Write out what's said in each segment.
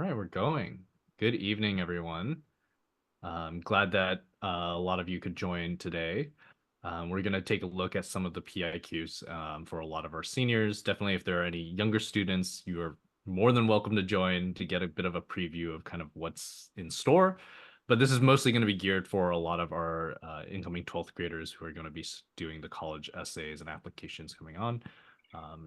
right, we're going. Good evening, everyone. I'm glad that a lot of you could join today. We're going to take a look at some of the PIQs for a lot of our seniors. Definitely, if there are any younger students, you are more than welcome to join to get a bit of a preview of kind of what's in store. But this is mostly going to be geared for a lot of our incoming 12th graders who are going to be doing the college essays and applications coming on.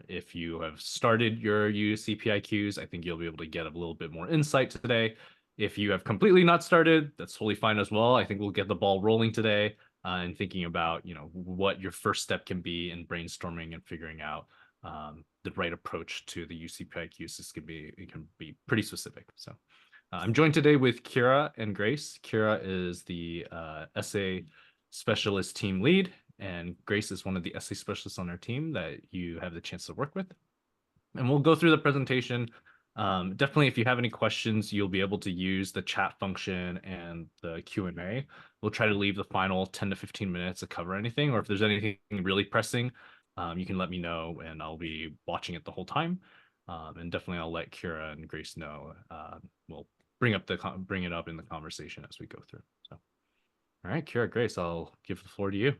If you have started your UC PIQs, I think you'll be able to get a little bit more insight today. If you have completely not started, that's totally fine as well. I think we'll get the ball rolling today and thinking about, what your first step can be in brainstorming and figuring out the right approach to the UC PIQs. It can be pretty specific. So I'm joined today with Kira and Grace. Kira is the essay specialist team lead, and Grace is one of the essay specialists on our team that you have the chance to work with. And we'll go through the presentation. Definitely, if you have any questions, you'll be able to use the chat function and the Q&A. We'll try to leave the final 10 to 15 minutes to cover anything, or if there's anything really pressing, you can let me know and I'll be watching it the whole time. And definitely I'll let Kira and Grace know. We'll bring it up in the conversation as we go through. So, all right, Kira, Grace, I'll give the floor to you.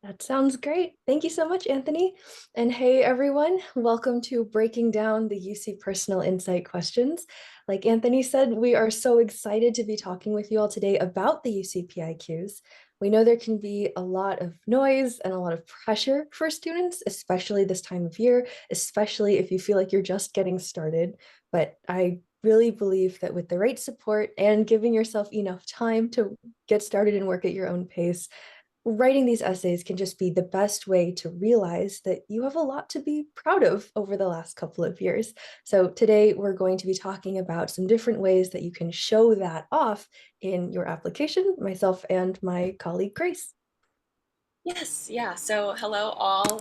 That sounds great. Thank you so much, Anthony. And hey, everyone, welcome to breaking down the UC Personal Insight questions. Like Anthony said, we are so excited to be talking with you all today about the UC PIQs. We know there can be a lot of noise and a lot of pressure for students, especially this time of year, especially if you feel like you're just getting started. But I really believe that with the right support and giving yourself enough time to get started and work at your own pace, writing these essays can just be the best way to realize that you have a lot to be proud of over the last couple of years. So today we're going to be talking about some different ways that you can show that off in your application, myself and my colleague Grace. Yes, yeah. So hello all.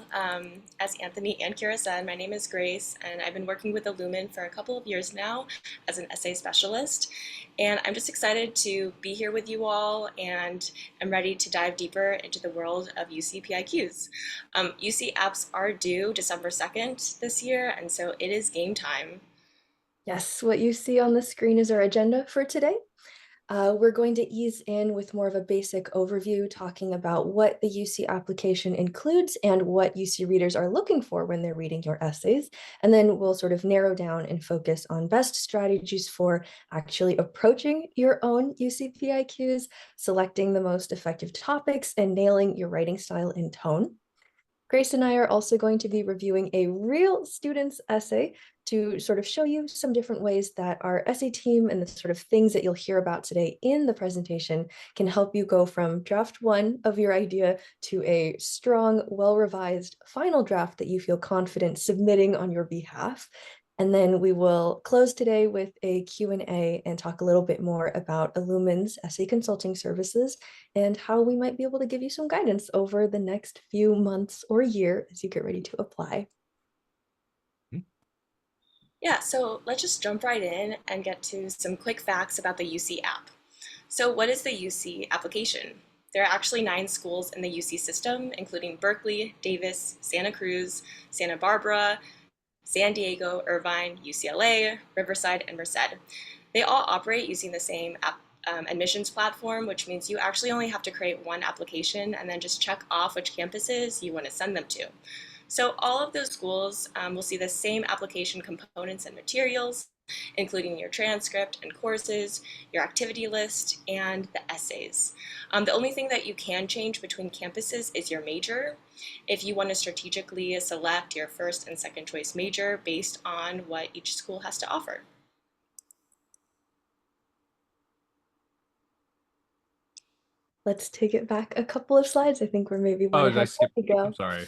As Anthony and Kira said, my name is Grace, and I've been working with Illumin for a couple of years now as an essay specialist. And I'm just excited to be here with you all, and I'm ready to dive deeper into the world of UC PIQs. UC apps are due December 2nd this year, and so it is game time. Yes, what you see on the screen is our agenda for today. We're going to ease in with more of a basic overview, talking about what the UC application includes and what UC readers are looking for when they're reading your essays. And then we'll sort of narrow down and focus on best strategies for actually approaching your own UC PIQs, selecting the most effective topics, and nailing your writing style and tone. Grace and I are also going to be reviewing a real student's essay to sort of show you some different ways that our essay team and the sort of things that you'll hear about today in the presentation can help you go from draft one of your idea to a strong, well-revised final draft that you feel confident submitting on your behalf. And then we will close today with a Q&A and talk a little bit more about Illumin's essay consulting services and how we might be able to give you some guidance over the next few months or year as you get ready to apply. Yeah, so let's just jump right in and get to some quick facts about the UC app. So what is the UC application? There are actually 9 schools in the UC system, including Berkeley, Davis, Santa Cruz, Santa Barbara, San Diego, Irvine, UCLA, Riverside, and Merced. They all operate using the same admissions platform, which means you actually only have to create one application and then just check off which campuses you want to send them to. So all of those schools will see the same application components and materials, including your transcript and courses, your activity list, and the essays. The only thing that you can change between campuses is your major, if you want to strategically select your first and second choice major based on what each school has to offer. Let's take it back a couple of slides. I think we're maybe one Oh, did I ahead. skip? There we go. I'm sorry.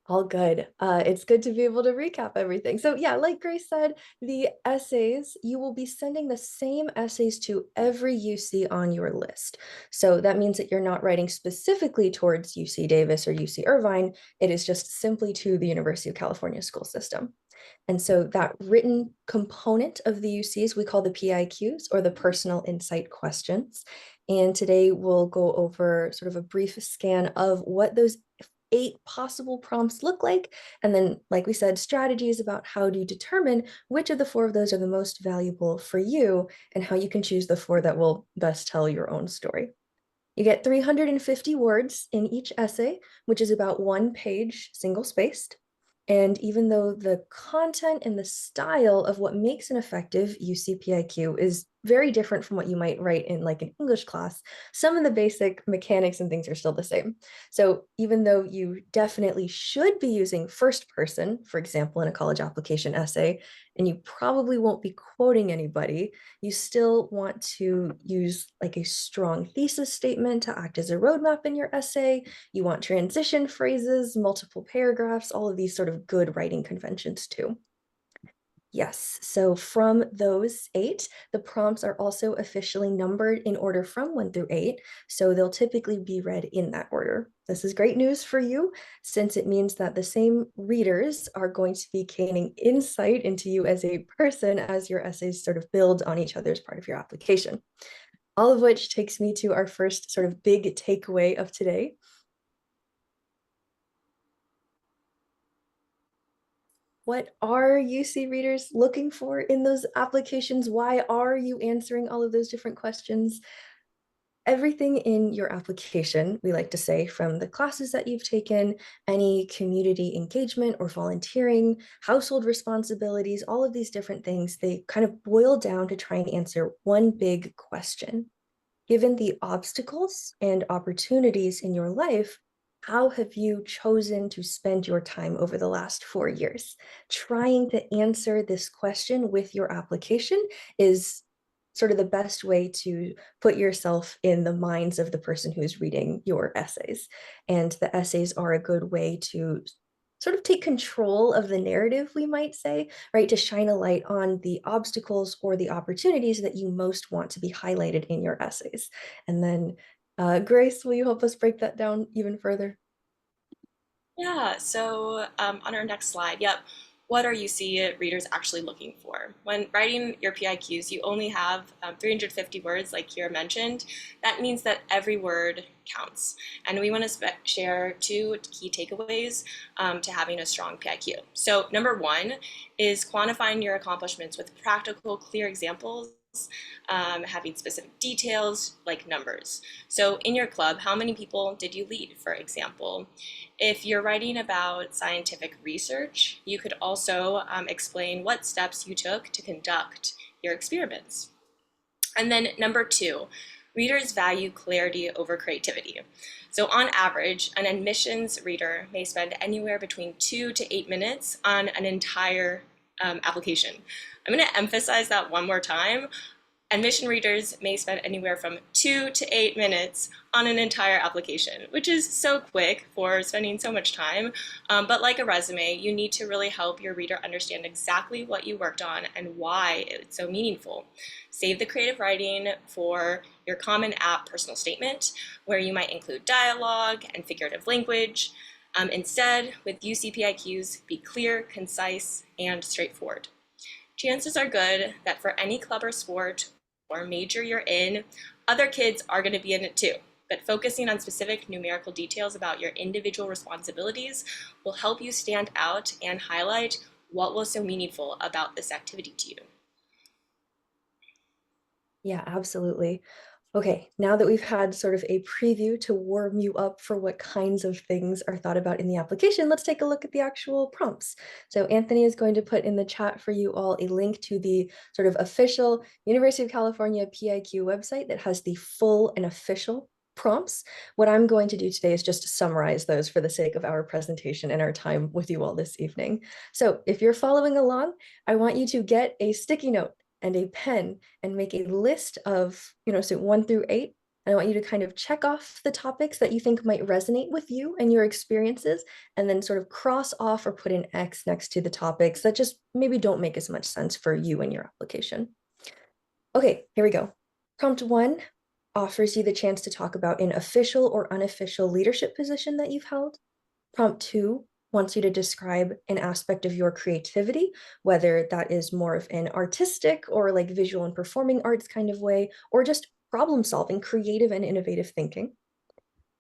All good. It's good to be able to recap everything. So yeah, like Grace said, the essays, you will be sending the same essays to every UC on your list. So that means that you're not writing specifically towards UC Davis or UC Irvine. It is just simply to the University of California school system. And so that written component of the UCs, we call the PIQs, or the personal insight questions. And today we'll go over sort of a brief scan of what those 8 possible prompts look like. And then, like we said, strategies about how to determine which of the 4 of those are the most valuable for you and how you can choose the 4 that will best tell your own story. You get 350 words in each essay, which is about 1 page, single spaced. And even though the content and the style of what makes an effective UCPIQ is very different from what you might write in like an English class, some of the basic mechanics and things are still the same. So even though you definitely should be using first person, for example, in a college application essay, and you probably won't be quoting anybody, you still want to use like a strong thesis statement to act as a roadmap in your essay. You want transition phrases, multiple paragraphs, all of these sort of good writing conventions too. Yes, so from those 8, the prompts are also officially numbered in order from 1 through 8, so they'll typically be read in that order. This is great news for you, since it means that the same readers are going to be gaining insight into you as a person as your essays sort of build on each other as part of your application. All of which takes me to our first sort of big takeaway of today. What are UC readers looking for in those applications? Why are you answering all of those different questions? Everything in your application, we like to say, from the classes that you've taken, any community engagement or volunteering, household responsibilities, all of these different things, they kind of boil down to try and answer one big question. Given the obstacles and opportunities in your life, how have you chosen to spend your time over the last 4 years? Trying to answer this question with your application is sort of the best way to put yourself in the minds of the person who's reading your essays. And the essays are a good way to sort of take control of the narrative, we might say, right? To shine a light on the obstacles or the opportunities that you most want to be highlighted in your essays. And then, Grace, will you help us break that down even further? Yeah, so on our next slide, yep. What are UC readers actually looking for? When writing your PIQs, you only have 350 words, like Kira mentioned. That means that every word counts. And we want to share 2 key takeaways to having a strong PIQ. So, number 1 is quantifying your accomplishments with practical, clear examples. Having specific details like numbers. So, in your club, how many people did you lead, for example? If you're writing about scientific research, you could also explain what steps you took to conduct your experiments. And then number 2, readers value clarity over creativity. So on average, an admissions reader may spend anywhere between 2 to 8 minutes on an entire application. I'm going to emphasize that one more time. Admission readers may spend anywhere from 2 to 8 minutes on an entire application, which is so quick for spending so much time. But like a resume, you need to really help your reader understand exactly what you worked on and why it's so meaningful. Save the creative writing for your Common App personal statement, where you might include dialogue and figurative language. Instead, with UCPIQs, be clear, concise, and straightforward. Chances are good that for any club or sport or major you're in, other kids are going to be in it too. But focusing on specific numerical details about your individual responsibilities will help you stand out and highlight what was so meaningful about this activity to you. Yeah, absolutely. Okay, now that we've had sort of a preview to warm you up for what kinds of things are thought about in the application, let's take a look at the actual prompts. So Anthony is going to put in the chat for you all a link to the sort of official University of California PIQ website that has the full and official prompts. What I'm going to do today is just to summarize those for the sake of our presentation and our time with you all this evening. So if you're following along, I want you to get a sticky note and a pen and make a list of, so 1 through 8. And I want you to kind of check off the topics that you think might resonate with you and your experiences, and then sort of cross off or put an X next to the topics that just maybe don't make as much sense for you and your application. Okay, here we go. Prompt 1 offers you the chance to talk about an official or unofficial leadership position that you've held. Prompt 2 wants you to describe an aspect of your creativity, whether that is more of an artistic or like visual and performing arts kind of way, or just problem solving, creative and innovative thinking.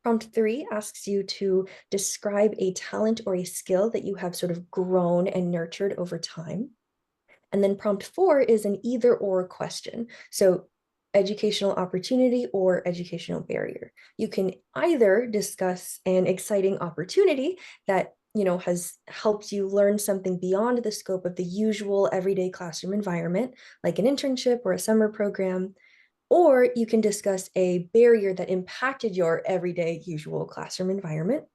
Prompt 3 asks you to describe a talent or a skill that you have sort of grown and nurtured over time. And then prompt 4 is an either or question. So educational opportunity or educational barrier. You can either discuss an exciting opportunity that has helped you learn something beyond the scope of the usual everyday classroom environment, like an internship or a summer program, or you can discuss a barrier that impacted your everyday usual classroom environment.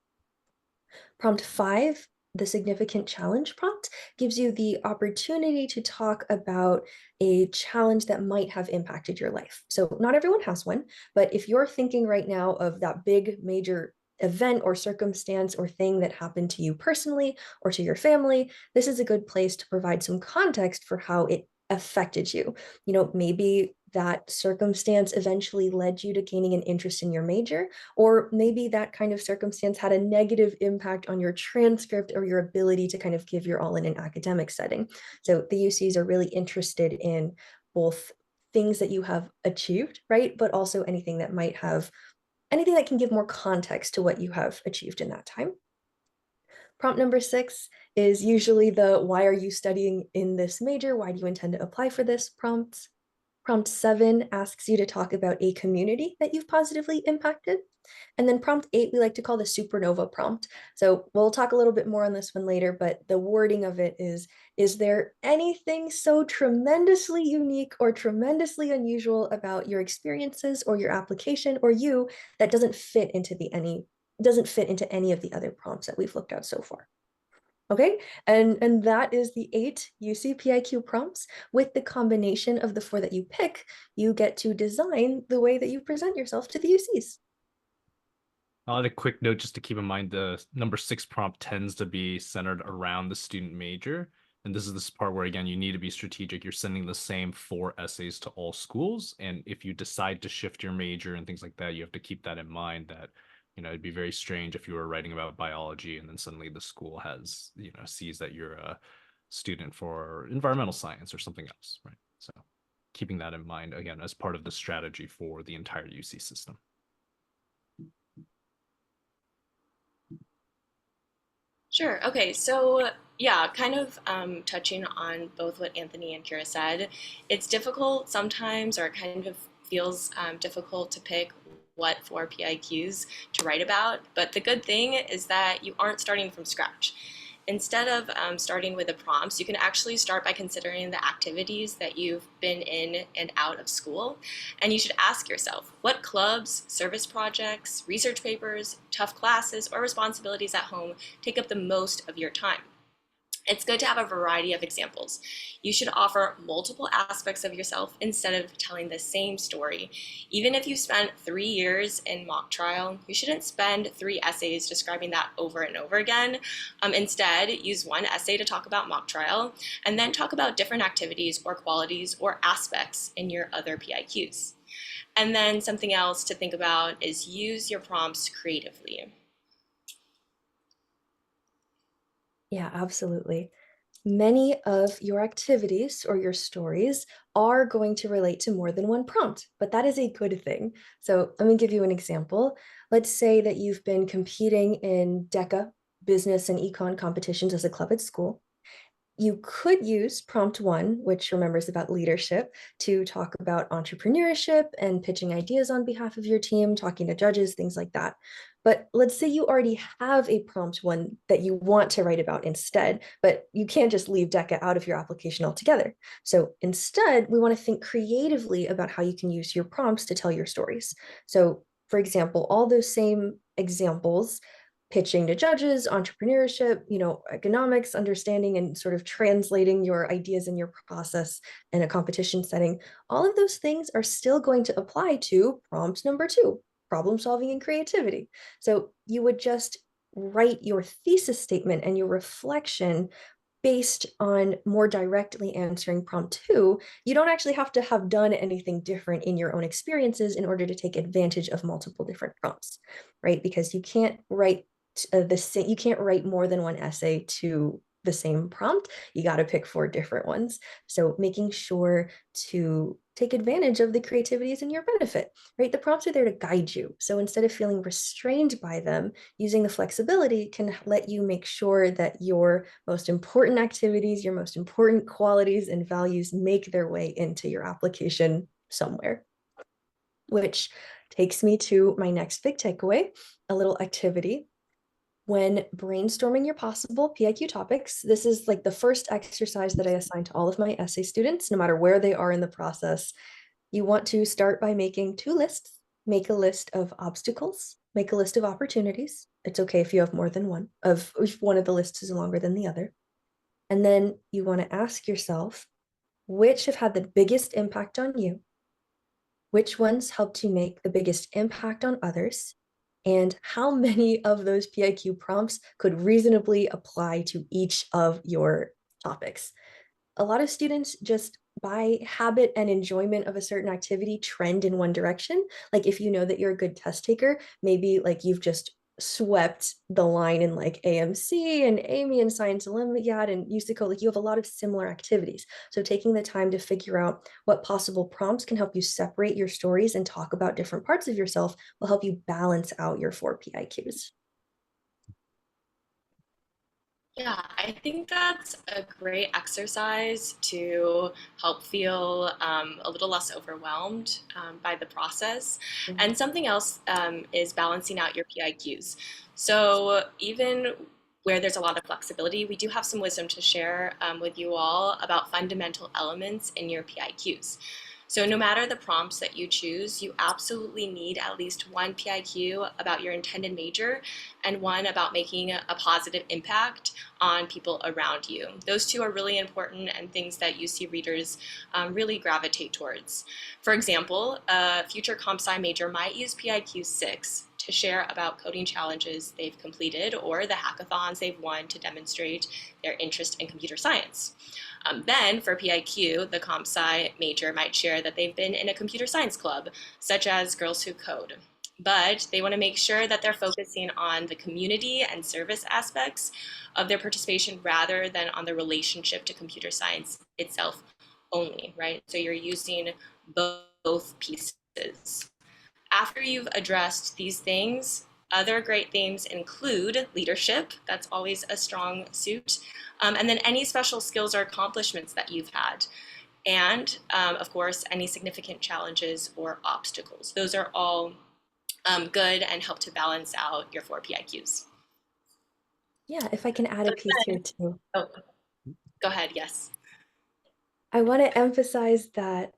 Prompt 5, the significant challenge prompt, gives you the opportunity to talk about a challenge that might have impacted your life. So not everyone has one, but if you're thinking right now of that big major event or circumstance or thing that happened to you personally or to your family, this is a good place to provide some context for how it affected you. Maybe that circumstance eventually led you to gaining an interest in your major, or maybe that kind of circumstance had a negative impact on your transcript or your ability to kind of give your all in an academic setting. So the UCs are really interested in both things that you have achieved, right? But also anything that can give more context to what you have achieved in that time. Prompt number 6 is usually the why are you studying in this major? Why do you intend to apply for this prompt? Prompt 7 asks you to talk about a community that you've positively impacted. And then prompt 8, we like to call the supernova prompt. So we'll talk a little bit more on this one later, but the wording of it is there anything so tremendously unique or tremendously unusual about your experiences or your application or you that doesn't fit into any of the other prompts that we've looked at so far? Okay, and that is the 8 UC PIQ prompts. With the combination of the 4 that you pick, you get to design the way that you present yourself to the UCs. I'll add a quick note just to keep in mind the number 6 prompt tends to be centered around the student major. And this is this part where, again, you need to be strategic. You're sending the same 4 essays to all schools. And if you decide to shift your major and things like that, you have to keep that in mind that, it'd be very strange if you were writing about biology and then suddenly the school sees that you're a student for environmental science or something else, right? So keeping that in mind, again, as part of the strategy for the entire UC system. Sure. Okay. So, yeah, kind of touching on both what Anthony and Kira said, it's difficult sometimes, or it kind of feels difficult to pick what 4 PIQs to write about. But the good thing is that you aren't starting from scratch. Instead of starting with the prompts, you can actually start by considering the activities that you've been in and out of school. And you should ask yourself, what clubs, service projects, research papers, tough classes, or responsibilities at home take up the most of your time? It's good to have a variety of examples. You should offer multiple aspects of yourself instead of telling the same story. Even if you spent 3 years in mock trial, you shouldn't spend 3 essays describing that over and over again. Instead, use 1 essay to talk about mock trial, and then talk about different activities or qualities or aspects in your other PIQs. And then something else to think about is use your prompts creatively. Yeah, absolutely. Many of your activities or your stories are going to relate to more than one prompt, but that is a good thing. So let me give you an example. Let's say that you've been competing in DECA, business and econ competitions as a club at school. You could use prompt 1, which remembers about leadership, to talk about entrepreneurship and pitching ideas on behalf of your team, talking to judges, things like that. But let's say you already have a prompt 1 that you want to write about instead, but you can't just leave DECA out of your application altogether. So instead, we want to think creatively about how you can use your prompts to tell your stories. So for example, all those same examples, pitching to judges, entrepreneurship, economics, understanding and sort of translating your ideas and your process in a competition setting, all of those things are still going to apply to prompt number 2, problem solving and creativity. So you would just write your thesis statement and your reflection based on more directly answering prompt 2. You don't actually have to have done anything different in your own experiences in order to take advantage of multiple different prompts, right? Because you can't write you can't write more than 1 essay to the same prompt. You got to pick 4 different ones. So making sure to take advantage of the creativities in your benefit, right? The prompts are there to guide you. So instead of feeling restrained by them, using the flexibility can let you make sure that your most important activities, your most important qualities and values make their way into your application somewhere. Which takes me to my next big takeaway, a little activity. When brainstorming your possible PIQ topics, this is like the first exercise that I assign to all of my essay students, no matter where they are in the process. You want to start by making two lists. Make a list of obstacles, make a list of opportunities. It's okay if you have more than one, if one of the lists is longer than the other. And then you want to ask yourself, which have had the biggest impact on you? Which ones helped you make the biggest impact on others? And how many of those PIQ prompts could reasonably apply to each of your topics? A lot of students just by habit and enjoyment of a certain activity trend in one direction. Like if you know that you're a good test taker, maybe like you've just swept the line in like AMC and Amy and Science Olympiad and USICO, like you have a lot of similar activities. So taking the time to figure out what possible prompts can help you separate your stories and talk about different parts of yourself will help you balance out your 4 PIQs. Yeah, I think that's a great exercise to help feel a little less overwhelmed by the process. Mhm. And something else is balancing out your PIQs. So even where there's a lot of flexibility, we do have some wisdom to share with you all about fundamental elements in your PIQs. So no matter the prompts that you choose, you absolutely need at least one PIQ about your intended major and one about making a positive impact on people around you. Those two are really important and things that UC readers really gravitate towards. For example, a future comp sci major might use PIQ 6 to share about coding challenges they've completed or the hackathons they've won to demonstrate their interest in computer science. Then for PIQ, the comp sci major might share that they've been in a computer science club, such as Girls Who Code. But they want to make sure that they're focusing on the community and service aspects of their participation rather than on the relationship to computer science itself only, right? So you're using both pieces. After you've addressed these things, other great themes include leadership, that's always a strong suit, and then any special skills or accomplishments that you've had. And of course, any significant challenges or obstacles. Those are all good and help to balance out your 4 PIQs. Yeah, if I can add a But piece here then, too. oh, go ahead, yes. I want to emphasize that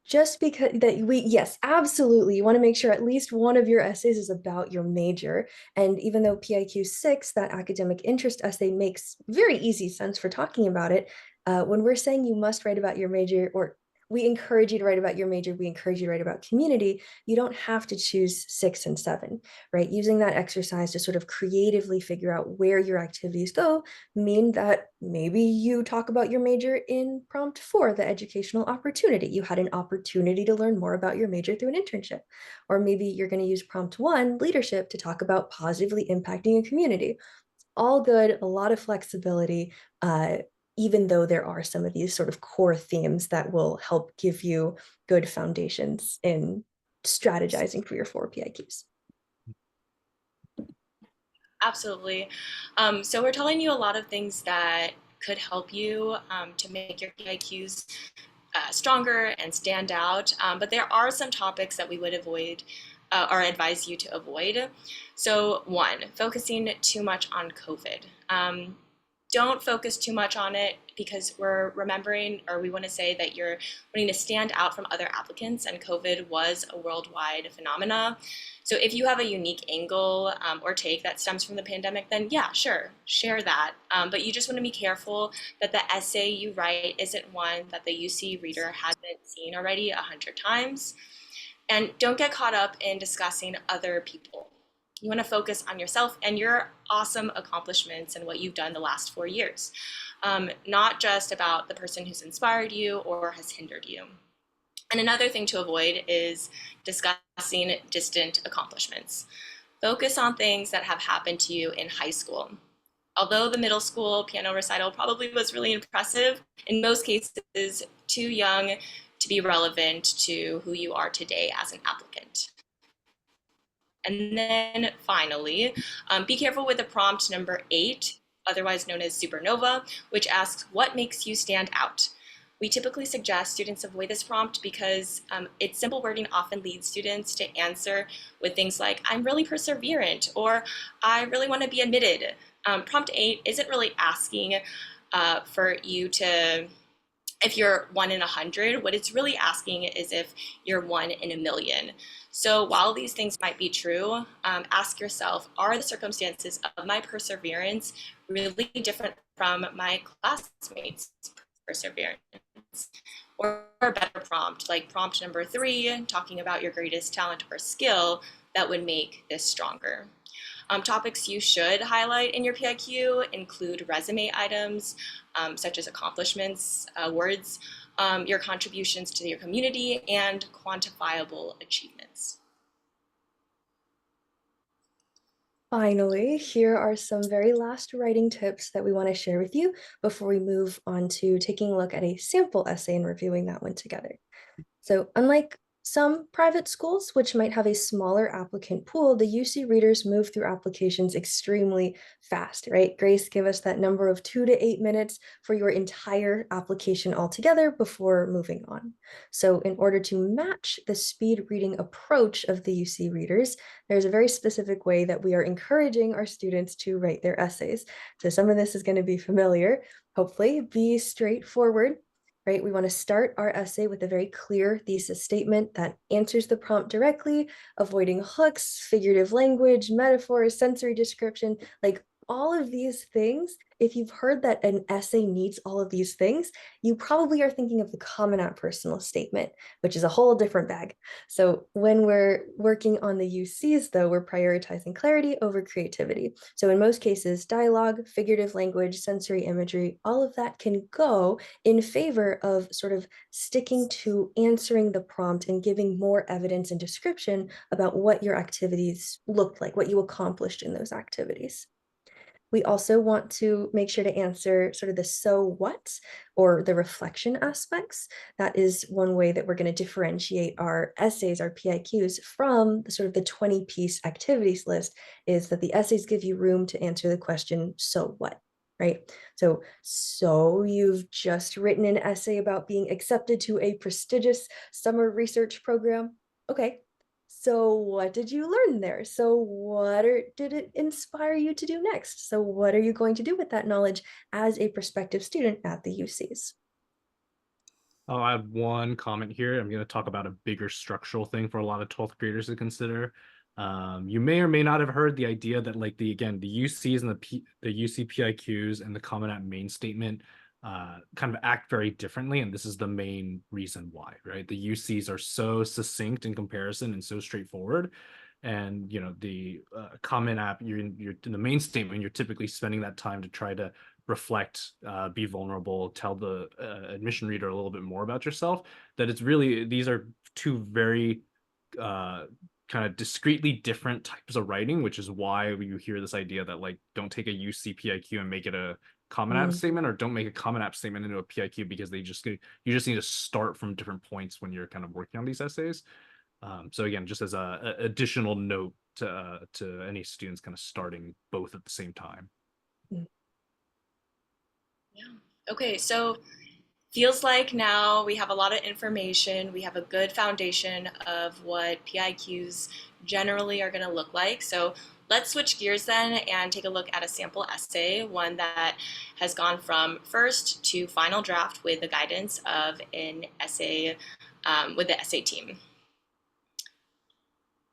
just because that we yes absolutely you want to make sure at least one of your essays is about your major, and even though PIQ 6, that academic interest essay, makes very easy sense for talking about it, when we're saying you must write about your major, or we encourage you to write about your major, we encourage you to write about community, you don't have to choose 6 and 7, right? Using that exercise to sort of creatively figure out where your activities go mean that maybe you talk about your major in prompt 4, the educational opportunity. You had an opportunity to learn more about your major through an internship. Or maybe you're going to use prompt 1, leadership, to talk about positively impacting a community. All good, a lot of flexibility, even though there are some of these sort of core themes that will help give you good foundations in strategizing for your 4 PIQs. Absolutely. So we're telling you a lot of things that could help you to make your PIQs stronger and stand out. But there are some topics that we would avoid or advise you to avoid. So one, focusing too much on COVID. Don't focus too much on it because we're remembering, or we want to say that you're wanting to stand out from other applicants, and COVID was a worldwide phenomena. So if you have a unique angle or take that stems from the pandemic, then yeah, sure, share that. But you just want to be careful that the essay you write isn't one that the UC reader hasn't seen already 100 times. And don't get caught up in discussing other people. You want to focus on yourself and your awesome accomplishments and what you've done the last 4 years, not just about the person who's inspired you or has hindered you. And another thing to avoid is discussing distant accomplishments. Focus on things that have happened to you in high school. Although the middle school piano recital probably was really impressive, in most cases, too young to be relevant to who you are today as an applicant. And then finally, be careful with the prompt number 8, otherwise known as supernova, which asks, what makes you stand out? We typically suggest students avoid this prompt because its simple wording often leads students to answer with things like, I'm really perseverant, or I really want to be admitted. Prompt 8 isn't really asking for you to, if you're 1 in 100, what it's really asking is if you're 1 in a million. So while these things might be true, ask yourself, are the circumstances of my perseverance really different from my classmates' perseverance? Or a better prompt, like prompt number 3, talking about your greatest talent or skill that would make this stronger. Topics you should highlight in your PIQ include resume items, such as accomplishments, awards, your contributions to your community, and quantifiable achievements. Finally, here are some very last writing tips that we want to share with you before we move on to taking a look at a sample essay and reviewing that one together. So unlike some private schools, which might have a smaller applicant pool, the UC readers move through applications extremely fast, right? Grace, give us that number of 2 to 8 minutes for your entire application altogether before moving on. So in order to match the speed reading approach of the UC readers, there's a very specific way that we are encouraging our students to write their essays. So some of this is going to be familiar. Hopefully, be straightforward. Right? We want to start our essay with a very clear thesis statement that answers the prompt directly, avoiding hooks, figurative language, metaphors, sensory description, like all of these things. If you've heard that an essay needs all of these things, you probably are thinking of the Common App personal statement, which is a whole different bag. So when we're working on the UCs, though, we're prioritizing clarity over creativity. So in most cases, dialogue, figurative language, sensory imagery, all of that can go in favor of sort of sticking to answering the prompt and giving more evidence and description about what your activities looked like, what you accomplished in those activities. We also want to make sure to answer sort of the so what or the reflection aspects. That is one way that we're going to differentiate our essays, our PIQs, from the sort of the 20-piece activities list, is that the essays give you room to answer the question, so what? Right? So you've just written an essay about being accepted to a prestigious summer research program. Okay, so what did you learn there? So did it inspire you to do next? So what are you going to do with that knowledge as a prospective student at the UCs? I'll add one comment here. I'm going to talk about a bigger structural thing for a lot of 12th graders to consider. You may or may not have heard the idea that like the UCs and the UC PIQs and the Common App main statement kind of act very differently, and this is the main reason why, right? The UCs are so succinct in comparison and so straightforward, and the Common App, you're in the main statement, you're typically spending that time to try to reflect, be vulnerable, tell the admission reader a little bit more about yourself. That it's really, these are two very kind of discreetly different types of writing, which is why you hear this idea that like don't take a UC PIQ and make it a Common App statement, or don't make a Common App statement into a PIQ, because you just need to start from different points when you're kind of working on these essays. So again, just as a additional note to any students kind of starting both at the same time. Yeah. Okay, so feels like now we have a lot of information. We have a good foundation of what PIQs generally are going to look like. So let's switch gears then and take a look at a sample essay, one that has gone from first to final draft with the guidance of an essay with the essay team.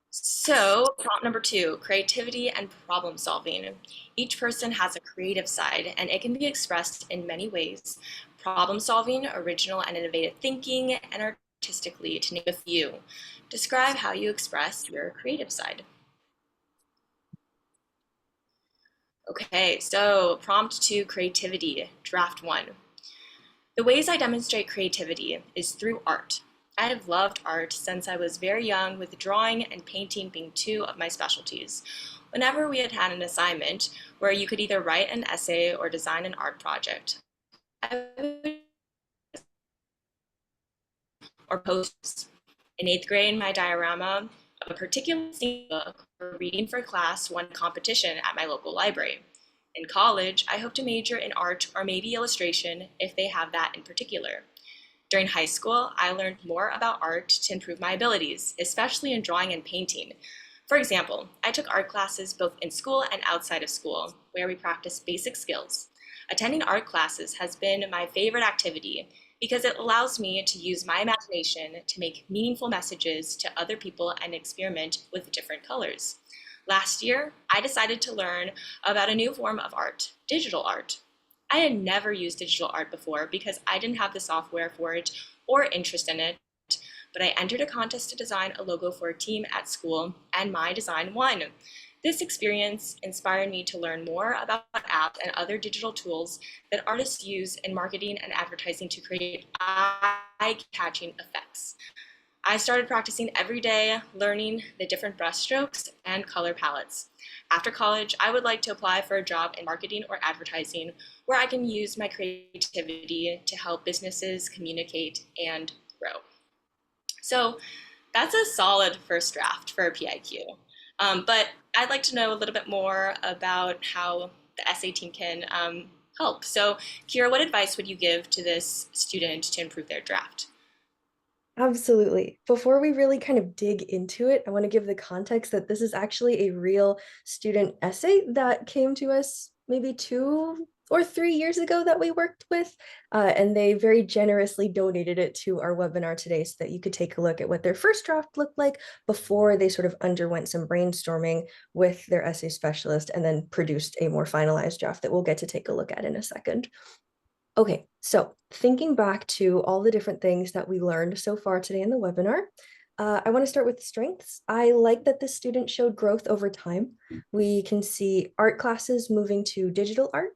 So, prompt number 2, creativity and problem solving. Each person has a creative side, and it can be expressed in many ways. Problem solving, original and innovative thinking, and artistically, to name a few. Describe how you express your creative side. Okay, so prompt 2, creativity, draft 1. The ways I demonstrate creativity is through art. I have loved art since I was very young, with drawing and painting being two of my specialties. Whenever we had an assignment where you could either write an essay or design an art project, I would or posters. In 8th grade, my diorama of a particular book for reading for class won competition at my local library. In college, I hope to major in art or maybe illustration if they have that in particular. During high school, I learned more about art to improve my abilities, especially in drawing and painting. For example, I took art classes both in school and outside of school, where we practiced basic skills. Attending art classes has been my favorite activity because it allows me to use my imagination to make meaningful messages to other people and experiment with different colors. Last year, I decided to learn about a new form of art, digital art. I had never used digital art before because I didn't have the software for it or interest in it, but I entered a contest to design a logo for a team at school, and my design won. This experience inspired me to learn more about apps and other digital tools that artists use in marketing and advertising to create eye-catching effects. I started practicing every day, learning the different brushstrokes and color palettes. After college, I would like to apply for a job in marketing or advertising where I can use my creativity to help businesses communicate and grow. So that's a solid first draft for a PIQ. But I'd like to know a little bit more about how the essay team can help. So Kira, what advice would you give to this student to improve their draft? Absolutely. Before we really kind of dig into it, I want to give the context that this is actually a real student essay that came to us maybe 2 or 3 years ago that we worked with. And they very generously donated it to our webinar today so that you could take a look at what their first draft looked like before they sort of underwent some brainstorming with their essay specialist and then produced a more finalized draft that we'll get to take a look at in a second. Okay, so thinking back to all the different things that we learned so far today in the webinar, I want to start with strengths. I like that the student showed growth over time. We can see art classes moving to digital art.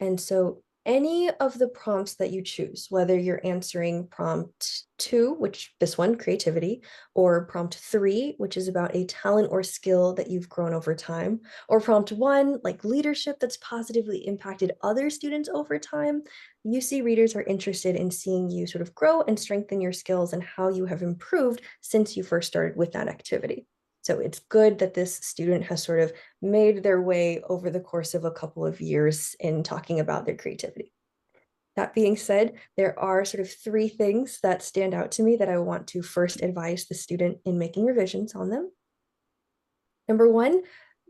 And so any of the prompts that you choose, whether you're answering prompt 2, which this one, creativity, or prompt 3, which is about a talent or skill that you've grown over time, or prompt 1, like leadership that's positively impacted other students over time, UC readers are interested in seeing you sort of grow and strengthen your skills and how you have improved since you first started with that activity. So it's good that this student has sort of made their way over the course of a couple of years in talking about their creativity. That being said, there are sort of 3 things that stand out to me that I want to first advise the student in making revisions on them. Number 1,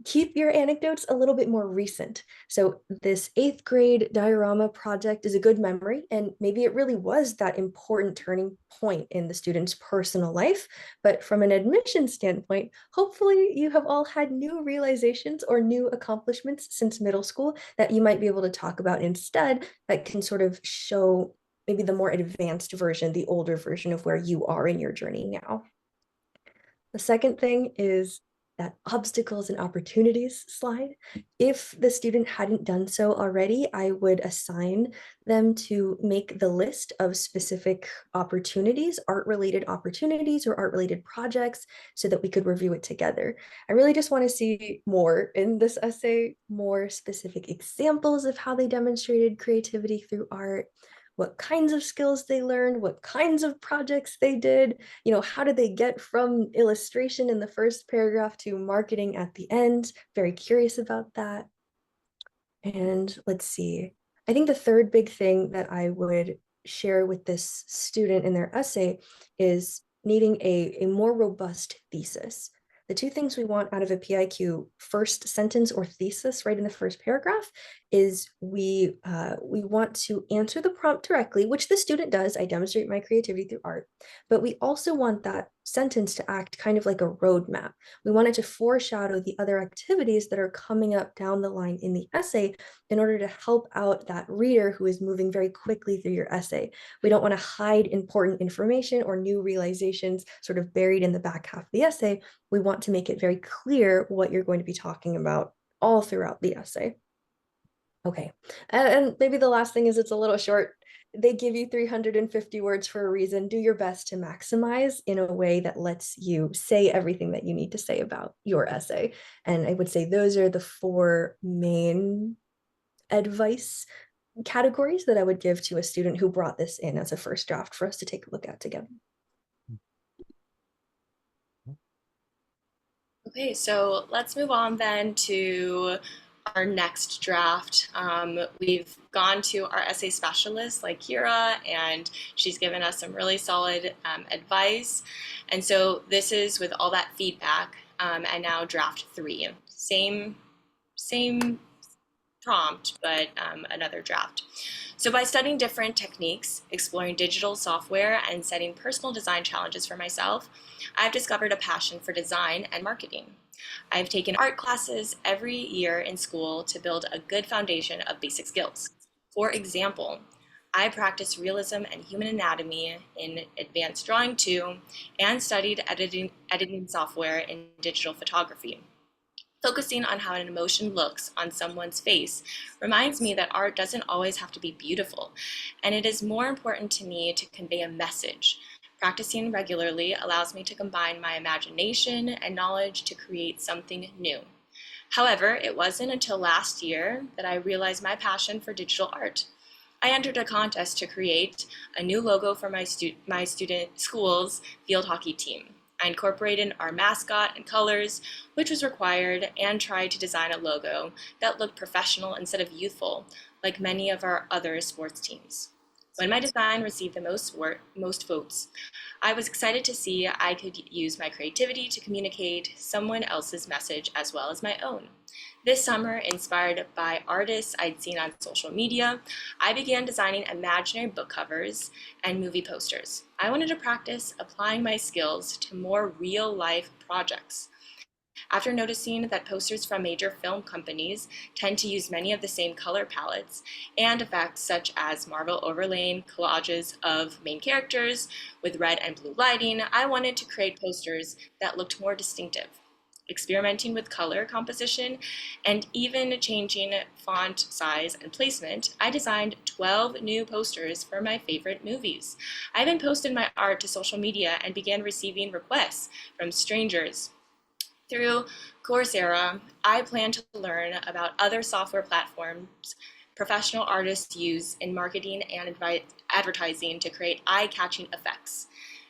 keep your anecdotes a little bit more recent. So this 8th grade diorama project is a good memory, and maybe it really was that important turning point in the student's personal life. But from an admission standpoint, hopefully you have all had new realizations or new accomplishments since middle school that you might be able to talk about instead that can sort of show maybe the more advanced version, the older version of where you are in your journey now. The second thing is that obstacles and opportunities slide. If the student hadn't done so already, I would assign them to make the list of specific opportunities, art-related opportunities or art-related projects, so that we could review it together. I really just want to see more in this essay, more specific examples of how they demonstrated creativity through art, what kinds of skills they learned, what kinds of projects they did, how did they get from illustration in the first paragraph to marketing at the end? Very curious about that. And let's see. I think the third big thing that I would share with this student in their essay is needing a more robust thesis. The 2 things we want out of a PIQ first sentence or thesis right in the first paragraph is we want to answer the prompt directly, which the student does. I demonstrate my creativity through art, but we also want that sentence to act kind of like a roadmap. We want it to foreshadow the other activities that are coming up down the line in the essay in order to help out that reader who is moving very quickly through your essay. We don't want to hide important information or new realizations sort of buried in the back half of the essay. We want to make it very clear what you're going to be talking about all throughout the essay. Okay, and maybe the last thing is it's a little short. They give you 350 words for a reason. Do your best to maximize in a way that lets you say everything that you need to say about your essay. And I would say those are the 4 main advice categories that I would give to a student who brought this in as a first draft for us to take a look at together. Okay, so let's move on then to our next draft. We've gone to our essay specialist like Kira, and she's given us some really solid advice. And so this is with all that feedback, and now draft 3. Same prompt, but another draft. So by studying different techniques, exploring digital software, and setting personal design challenges for myself, I've discovered a passion for design and marketing. I've taken art classes every year in school to build a good foundation of basic skills. For example, I practiced realism and human anatomy in Advanced Drawing 2 and studied editing software in digital photography. Focusing on how an emotion looks on someone's face reminds me that art doesn't always have to be beautiful, and it is more important to me to convey a message. Practicing regularly allows me to combine my imagination and knowledge to create something new. However, it wasn't until last year that I realized my passion for digital art. I entered a contest to create a new logo for my student school's field hockey team. I incorporated our mascot and colors, which was required, and tried to design a logo that looked professional instead of youthful, like many of our other sports teams. When my design received the most votes, I was excited to see I could use my creativity to communicate someone else's message as well as my own. This summer, inspired by artists I'd seen on social media, I began designing imaginary book covers and movie posters. I wanted to practice applying my skills to more real-life projects. After noticing that posters from major film companies tend to use many of the same color palettes and effects, such as Marvel overlaying collages of main characters with red and blue lighting, I wanted to create posters that looked more distinctive. Experimenting with color composition and even changing font size and placement, I designed 12 new posters for my favorite movies. I even posted my art to social media and began receiving requests from strangers. Through Coursera, I plan to learn about other software platforms professional artists use in marketing and advertising to create eye-catching effects.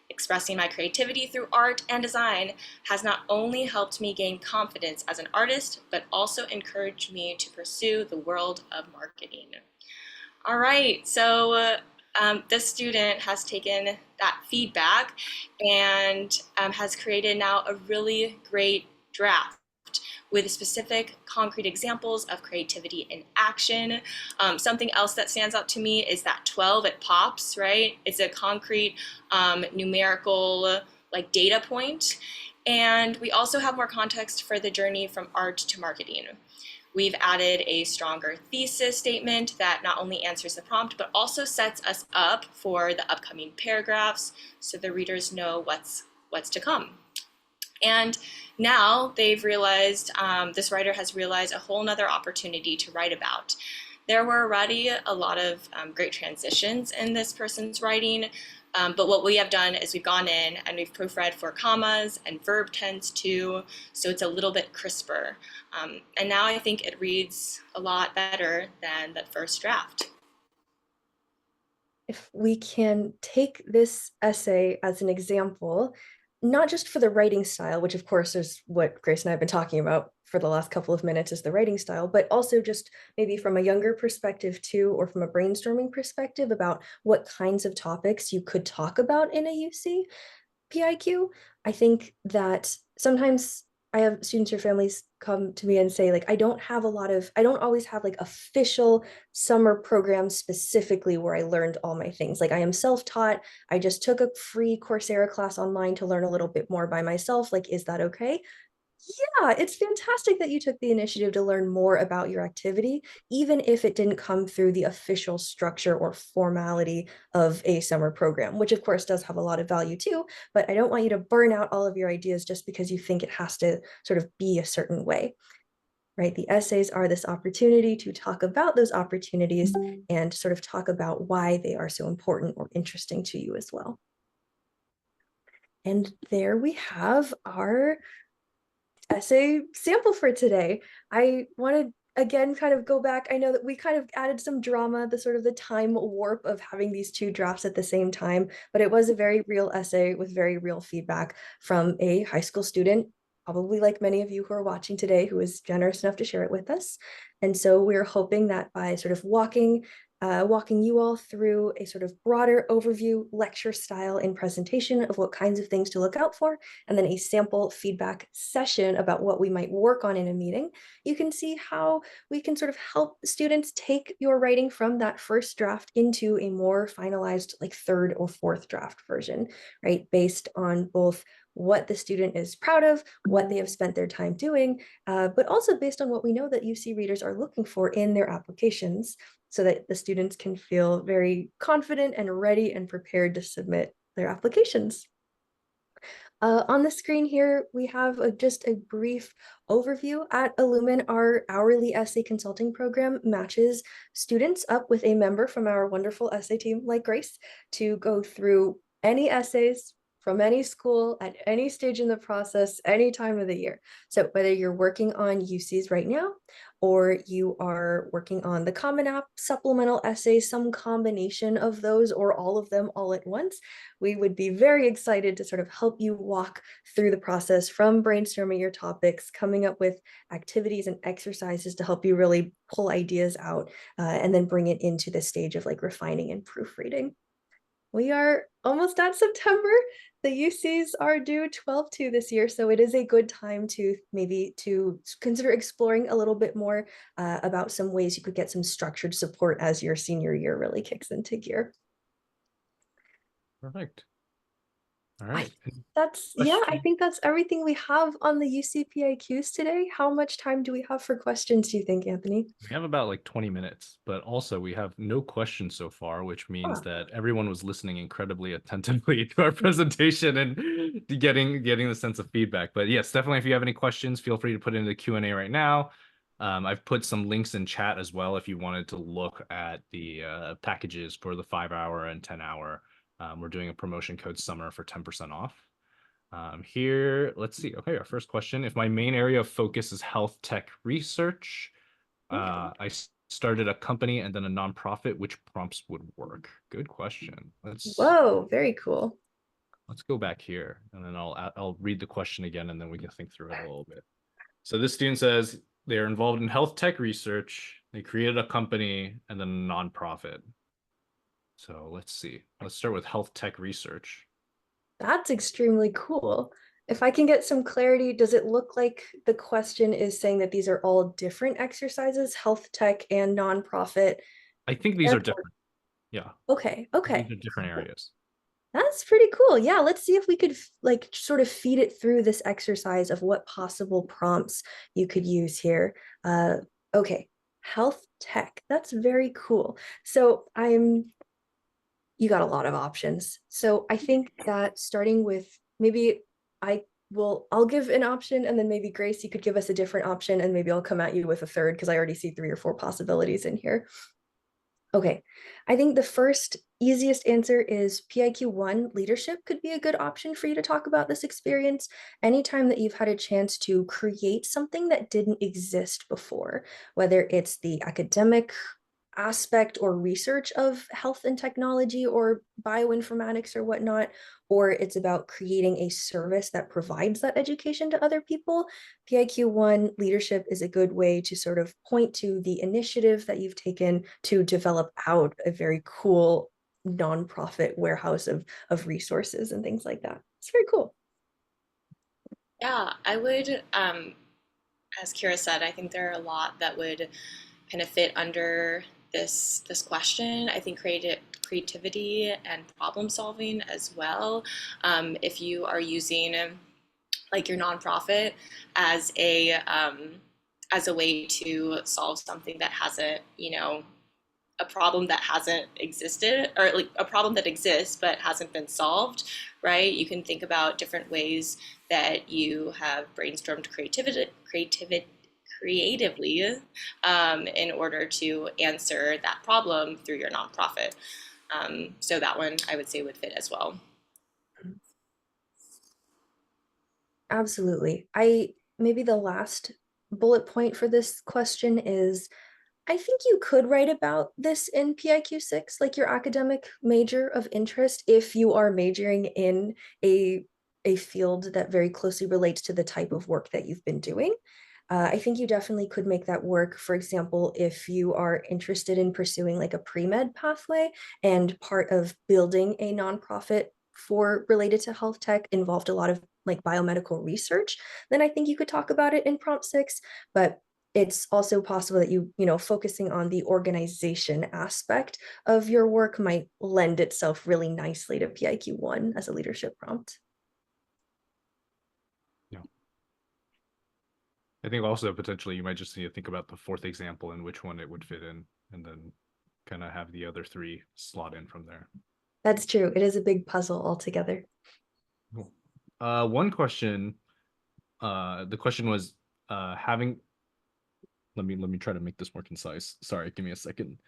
Expressing my creativity through art and design has not only helped me gain confidence as an artist, but also encouraged me to pursue the world of marketing. All right, so this student has taken that feedback and has created now a really great draft with specific concrete examples of creativity in action. Something else that stands out to me is that 12, it pops, right? It's a concrete numerical like data point. And we also have more context for the journey from art to marketing. We've added a stronger thesis statement that not only answers the prompt, but also sets us up for the upcoming paragraphs so the readers know what's to come. And now they've realized, this writer has realized a whole nother opportunity to write about. There were already a lot of great transitions in this person's writing, but what we have done is we've gone in and we've proofread for commas and verb tense too, so it's a little bit crisper. And now I think it reads a lot better than that first draft. If we can take this essay as an example, not just for the writing style, which of course is what Grace and I have been talking about for the last couple of minutes is the writing style, but also just maybe from a younger perspective too, or from a brainstorming perspective about what kinds of topics you could talk about in a UC PIQ. I think that sometimes I have students or families come to me and say, like, I don't always have like official summer programs specifically where I learned all my things. Like I am self-taught. I just took a free Coursera class online to learn a little bit more by myself. Like, is that okay? Yeah, it's fantastic that you took the initiative to learn more about your activity, even if it didn't come through the official structure or formality of a summer program, which of course does have a lot of value too. But I don't want you to burn out all of your ideas just because you think it has to sort of be a certain way, right? The essays are this opportunity to talk about those opportunities and sort of talk about why they are so important or interesting to you as well. And there we have our essay sample for today. I want to again kind of go back. I know that we kind of added some drama, the sort of the time warp of having these two drafts at the same time, but it was a very real essay with very real feedback from a high school student probably like many of you who are watching today, who is generous enough to share it with us. And so we're hoping that by sort of walking you all through a sort of broader overview lecture style and presentation of what kinds of things to look out for, and then a sample feedback session about what we might work on in a meeting, you can see how we can sort of help students take your writing from that first draft into a more finalized, like third or fourth draft version, right? Based on both what the student is proud of, what they have spent their time doing, but also based on what we know that UC readers are looking for in their applications, so that the students can feel very confident and ready and prepared to submit their applications. On the screen here, we have just a brief overview. At Illumin, our hourly essay consulting program matches students up with a member from our wonderful essay team like Grace to go through any essays from any school at any stage in the process, any time of the year. So whether you're working on UCs right now, or you are working on the Common App, supplemental essays, some combination of those or all of them all at once, we would be very excited to sort of help you walk through the process from brainstorming your topics, coming up with activities and exercises to help you really pull ideas out, and then bring it into the stage of like refining and proofreading. We are almost at September. The UCs are due 12/2 this year, so it is a good time to maybe to consider exploring a little bit more about some ways you could get some structured support as your senior year really kicks into gear. Perfect. All right. I think that's everything we have on the UC PIQs today. How much time do we have for questions, do you think, Anthony? We have about like 20 minutes, but also we have no questions so far, which means that everyone was listening incredibly attentively to our presentation and getting the sense of feedback. But yes, definitely if you have any questions, feel free to put it in the Q&A right now. I've put some links in chat as well if you wanted to look at the packages for the 5-hour and 10-hour. We're doing a promotion code summer for 10% off. Here, let's see. Okay, our first question. If my main area of focus is health tech research, I started a company and then a nonprofit, which prompts would work? Good question. Whoa, very cool. Let's go back here and then I'll read the question again and then we can think through it a little bit. So this student says they are involved in health tech research. They created a company and then a nonprofit. So let's see. Let's start with health tech research. That's extremely cool. If I can get some clarity, does it look like the question is saying that these are all different exercises, health tech and nonprofit? I think these are different. Yeah. Okay. These are different areas. That's pretty cool. Yeah, let's see if we could like sort of feed it through this exercise of what possible prompts you could use here. Okay, health tech. That's very cool. So you got a lot of options. So I think that starting with maybe I'll give an option and then maybe Grace, you could give us a different option and maybe I'll come at you with a third because I already see 3 or 4 possibilities in here. Okay, I think the first easiest answer is PIQ1 leadership could be a good option for you to talk about this experience anytime that you've had a chance to create something that didn't exist before, whether it's the academic aspect or research of health and technology or bioinformatics or whatnot, or it's about creating a service that provides that education to other people. PIQ1 leadership is a good way to sort of point to the initiative that you've taken to develop out a very cool nonprofit warehouse of resources and things like that. It's very cool. Yeah, I would, as Kira said, I think there are a lot that would kind of fit under this question. I think creativity and problem solving as well. If you are using like your nonprofit as a way to solve something that hasn't, a problem that hasn't existed, or like a problem that exists but hasn't been solved, right? You can think about different ways that you have brainstormed creatively in order to answer that problem through your nonprofit. So that one I would say would fit as well. Absolutely. Maybe the last bullet point for this question is I think you could write about this in PIQ6, like your academic major of interest, if you are majoring in a a field that very closely relates to the type of work that you've been doing. I think you definitely could make that work. For example, if you are interested in pursuing like a pre-med pathway and part of building a nonprofit for related to health tech involved a lot of like biomedical research, then I think you could talk about it in prompt 6. But it's also possible that focusing on the organization aspect of your work might lend itself really nicely to PIQ1 as a leadership prompt. Yeah. I think also potentially you might just need to think about the fourth example and which one it would fit in, and then kind of have the other three slot in from there. That's true. It is a big puzzle altogether. Cool. One question. The question was having. Let me try to make this more concise. Sorry, give me a second.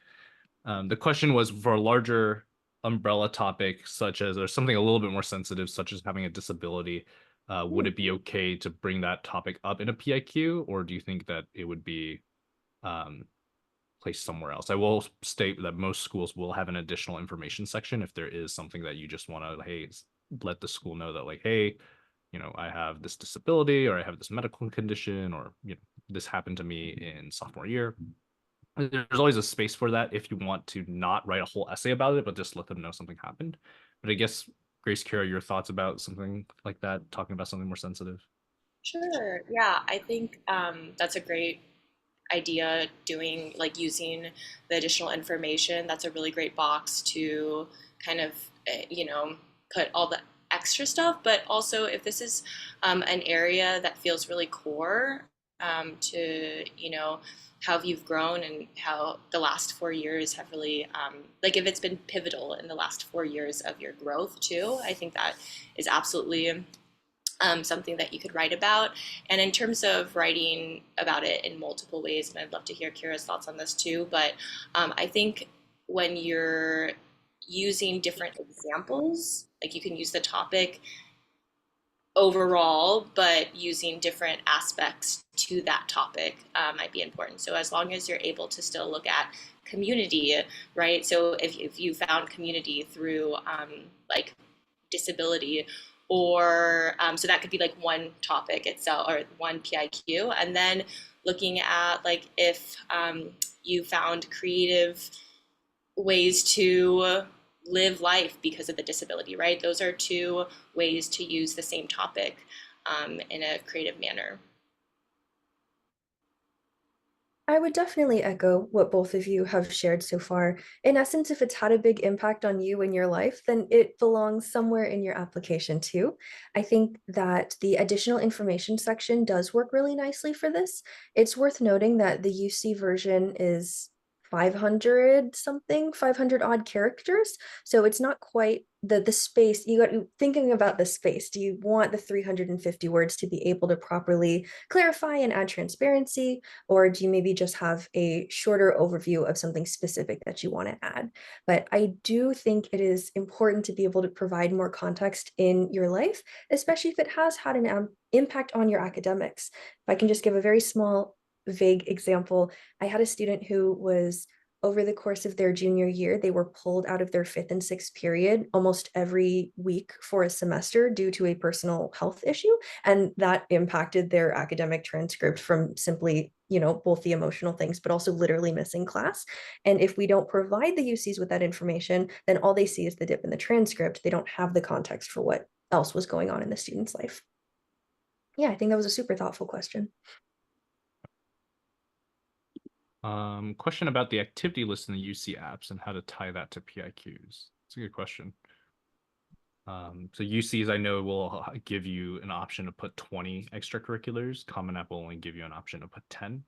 The question was for a larger umbrella topic, such as or something a little bit more sensitive, such as having a disability. Would it be okay to bring that topic up in a PIQ, or do you think that it would be placed somewhere else? I will state that most schools will have an additional information section if there is something that you just want to, hey, let the school know that like, hey, I have this disability or I have this medical condition or, this happened to me in sophomore year. There's always a space for that if you want to not write a whole essay about it, but just let them know something happened. But I guess, Grace, Kara, your thoughts about something like that, talking about something more sensitive? Sure. Yeah, I think that's a great idea, doing like using the additional information. That's a really great box to kind of, put all the extra stuff. But also, if this is an area that feels really core to, how you've grown and how the last 4 years have really, like if it's been pivotal in the last 4 years of your growth too, I think that is absolutely something that you could write about. And in terms of writing about it in multiple ways, and I'd love to hear Kira's thoughts on this too, but I think when you're using different examples, like you can use the topic overall, but using different aspects to that topic might be important. So as long as you're able to still look at community, right? So if you found community through like disability, or so that could be like one topic itself or one PIQ, and then looking at like if you found creative ways to live life because of the disability, right? Those are two ways to use the same topic in a creative manner. I would definitely echo what both of you have shared so far. In essence, if it's had a big impact on you in your life, then it belongs somewhere in your application too. I think that the additional information section does work really nicely for this. It's worth noting that the UC version is 500 something, 500 odd characters. So it's not quite the space. You got thinking about the space. Do you want the 350 words to be able to properly clarify and add transparency? Or do you maybe just have a shorter overview of something specific that you want to add? But I do think it is important to be able to provide more context in your life, especially if it has had an impact on your academics. If I can just give a very small, vague example, I had a student who was over the course of their junior year, they were pulled out of their fifth and sixth period almost every week for a semester due to a personal health issue. And that impacted their academic transcript from simply, both the emotional things, but also literally missing class. And if we don't provide the UCs with that information, then all they see is the dip in the transcript. They don't have the context for what else was going on in the student's life. Yeah, I think that was a super thoughtful question. Question about the activity list in the UC apps and how to tie that to PIQs. It's a good question. So UCs I know will give you an option to put 20 extracurriculars. Common App will only give you an option to put 10.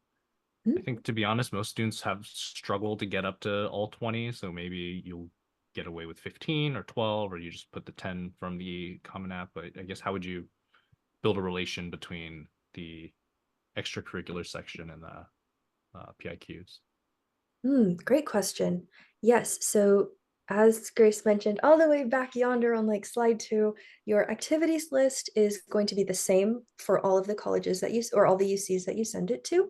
I think, to be honest, most students have struggled to get up to all 20, so maybe you'll get away with 15 or 12, or you just put the 10 from the Common App. But I guess how would you build a relation between the extracurricular section and the PIQs? Great question. Yes, so as Grace mentioned, all the way back yonder on like slide 2, your activities list is going to be the same for all of the colleges that you or all the UCs that you send it to.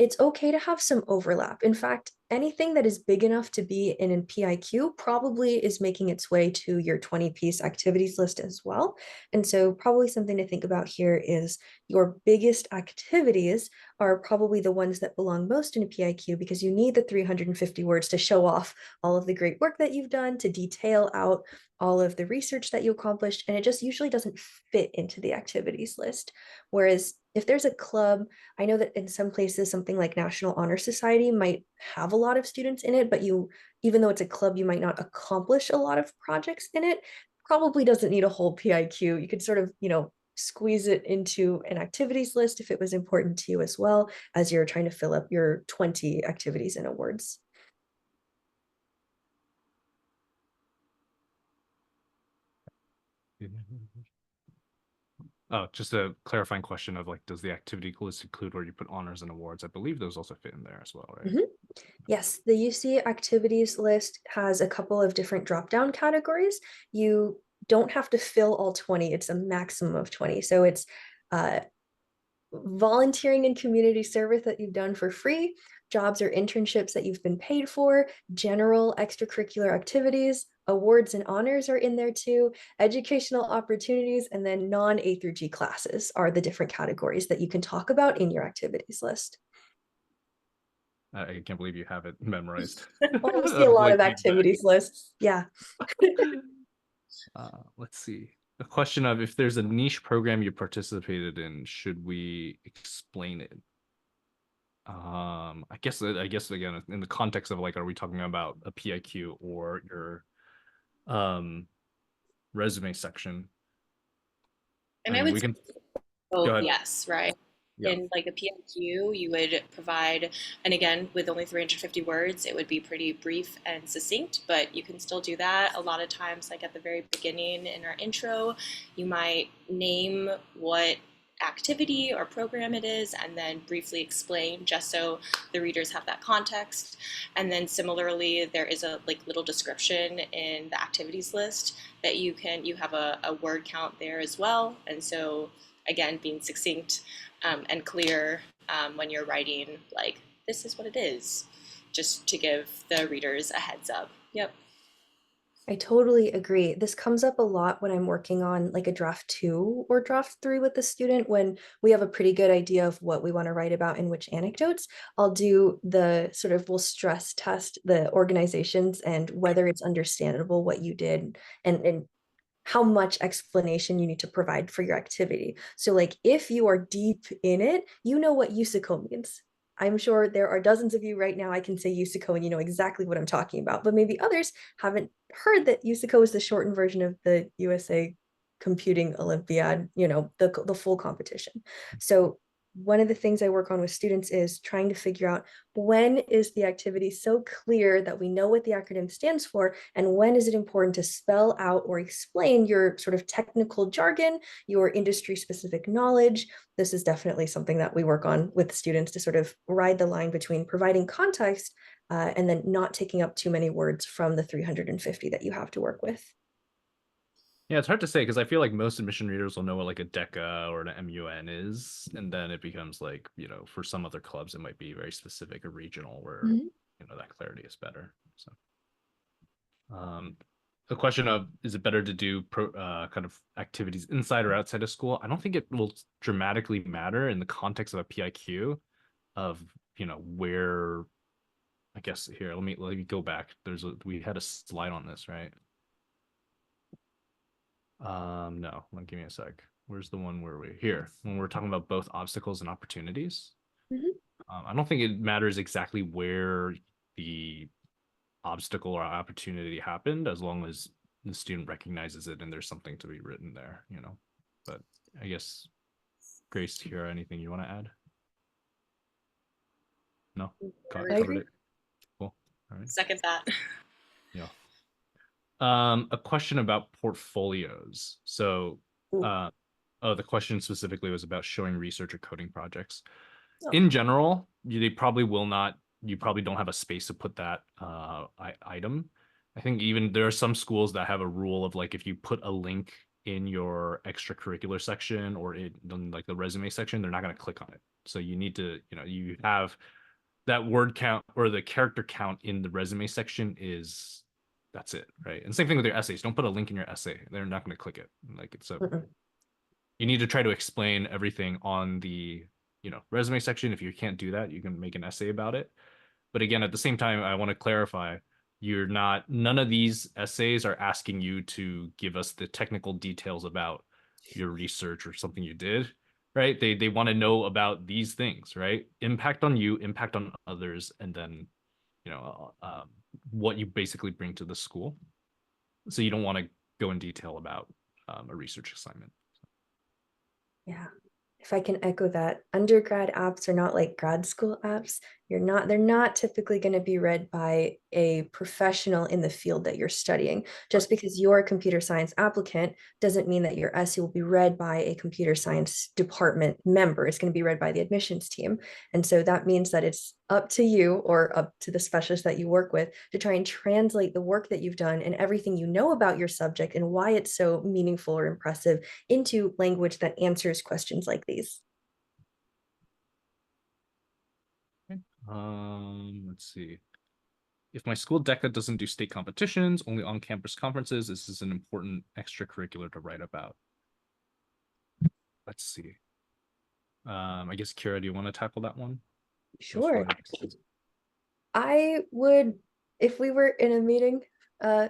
It's okay to have some overlap. In fact, anything that is big enough to be in a PIQ probably is making its way to your 20-piece activities list as well. And so probably something to think about here is your biggest activities are probably the ones that belong most in a PIQ, because you need the 350 words to show off all of the great work that you've done, to detail out all of the research that you accomplished, and it just usually doesn't fit into the activities list. Whereas if there's a club, I know that in some places, something like National Honor Society might have a lot of students in it, but even though it's a club, you might not accomplish a lot of projects in it. Probably doesn't need a whole PIQ. You could sort of, squeeze it into an activities list if it was important to you, as well as you're trying to fill up your 20 activities and awards. Oh, just a clarifying question of like, does the activity list include where you put honors and awards? I believe those also fit in there as well, right? Mhm. Yes, the UC activities list has a couple of different drop-down categories. You don't have to fill all 20, it's a maximum of 20. So it's uh, volunteering and community service that you've done for free, jobs or internships that you've been paid for, general extracurricular activities, awards and honors are in there too, educational opportunities, and then non-A through G classes are the different categories that you can talk about in your activities list. I can't believe you have it memorized. Well, we see a lot Like of the exact. activities lists. Yeah. Let's see. A question of, if there's a niche program you participated in, should we explain it? I guess again, in the context of like, are we talking about a PIQ or your resume section? I And I mean, would we say can go both, ahead. yes, right? Yeah. In like a PIQ, you would provide, and again, with only 350 words, it would be pretty brief and succinct, but you can still do that. A lot of times, like at the very beginning in our intro, you might name what activity or program it is and then briefly explain just so the readers have that context. And then similarly, there is a like little description in the activities list that you have a word count there as well. And so again, being succinct and clear when you're writing, like, this is what it is, just to give the readers a heads up. Yep. I totally agree. This comes up a lot when I'm working on like a draft 2 or draft 3 with the student. When we have a pretty good idea of what we want to write about and which anecdotes, I'll do the sort of, we'll stress test the organizations and whether it's understandable what you did, and how much explanation you need to provide for your activity. So like if you are deep in it, you know what USICO means. I'm sure there are dozens of you right now. I can say USICO and you know exactly what I'm talking about, but maybe others haven't heard that USICO is the shortened version of the USA Computing Olympiad, the full competition. So one of the things I work on with students is trying to figure out, when is the activity so clear that we know what the acronym stands for, and when is it important to spell out or explain your sort of technical jargon, your industry specific knowledge. This is definitely something that we work on with students, to sort of ride the line between providing context and then not taking up too many words from the 350 that you have to work with. Yeah, it's hard to say because I feel like most admission readers will know what like a DECA or an MUN is, and then it becomes like, for some other clubs it might be very specific or regional where Mhm. that clarity is better. So the question of, is it better to do kind of activities inside or outside of school? I don't think it will dramatically matter in the context of a PIQ of where. I guess here, let me go back. We had a slide on this, right? No, give me a sec. Where's the one where we here when we're talking about both obstacles and opportunities? Mhm. I don't think it matters exactly where the obstacle or opportunity happened, as long as the student recognizes it and there's something to be written there. But I guess, Grace, here, anything you want to add? No, I covered agree. it. Cool. All right. Second that. Yeah. A question about portfolios. So, Ooh. uh, the question specifically was about showing research or coding projects. Oh. In general, they probably will not. You probably don't have a space to put that item. I think even there are some schools that have a rule of like, if you put a link in your extracurricular section or in like the resume section, they're not going to click on it. So you need to, you have that word count or the character count in the resume section that's it, right? And same thing with your essays. Don't put a link in your essay. They're not going to click it. Like it's you need to try to explain everything on the, resume section. If you can't do that, you can make an essay about it. But again, at the same time, I want to clarify, none of these essays are asking you to give us the technical details about your research or something you did, right? They want to know about these things, right? Impact on you, impact on others, and then, what you basically bring to the school. So you don't want to go in detail about a research assignment. Yeah. If I can echo that, undergrad apps are not like grad school apps. They're not typically going to be read by a professional in the field that you're studying. Just because you're a computer science applicant doesn't mean that your essay will be read by a computer science department member. It's going to be read by the admissions team. And so that means that it's up to you or up to the specialist that you work with to try and translate the work that you've done and everything you know about your subject and why it's so meaningful or impressive into language that answers questions like these. Let's see. If my school DECA doesn't do state competitions, only on-campus conferences, this is an important extracurricular to write about. Let's see. I guess, Kira, do you want to tackle that one? Sure. I would, if we were in a meeting,